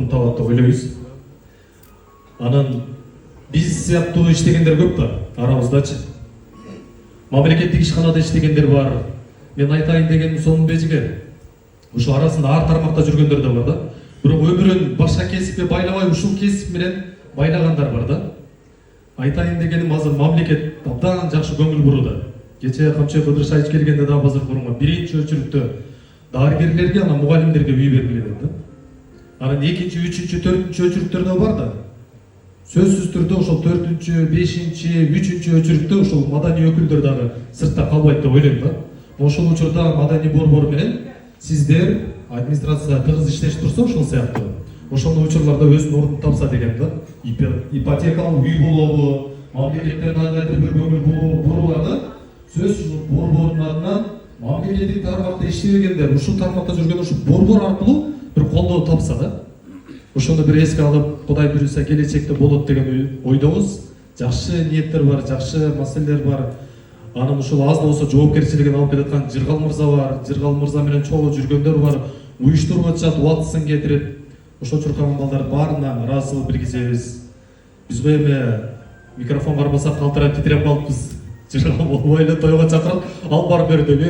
орун табат деп ойлойбуз. Анан биз сыяктуу иштегендер көп да арабыздачы. Мамлекеттик ишканада иштегендер бар. Мен айтайын дегеним сонун бежиге. Ушул арасында ар тармакта жүргөндөр да бар да. Бирок өмүрүн башка кесипке байлабай ушул кесип менен байлагандар бар да. Айтайын дегеним азыр мамлекет абдан жакшы көңүл бурууда. Кечээ Камчы Кыдыршаевич келгенде да базар форумга биринчи өчүрүктө дарыгерлерге, анан мугалимдерге үй берилген да. Анан экинчи, үчүнчү, төртүнчү өчүрүктөр бар да. Сөзсүз түрдө ошол 4-чү, 5-чи, 3-чү өчүрүктө ошол маданий өкүлдөр дагы сыртта калбайт деп ойлойм да. Ошол учурда маданий борбор менен сиздер администрация тыгыз иштешип турса ошол сыяктуу. Ошондой учурларда өзүнүн ордун тапса деген да. Ипотекалык үй болобу, мамлекеттен кандайдыр бир көңүл буруларда сөзсүз борбордун атынан мамлекеттик тармакта иштебегендер ушул тармакта жүргөн ушул борбор аркылуу бир колдоо тапса да. Ошону бир эске алып, Кудай буйруса келечекте болот деген ойдобуз. Жакшы ниеттер бар, жакшы маселелер бар. Анын ушул аз да болсо жоопкерчилигин алып келаткан Жыргал мырза бар. Жыргал мырза менен чогуу жүргөндөр бар. Уюштуруп атышат, убактысын кетирип. Ошо чуркаган балдар баарына ыраазычылык билгизебиз. Биз эми микрофон кармасак калтырап титиреп калыппыз. Жыргал болбой эле тойго чакырып, алып барып бер деп.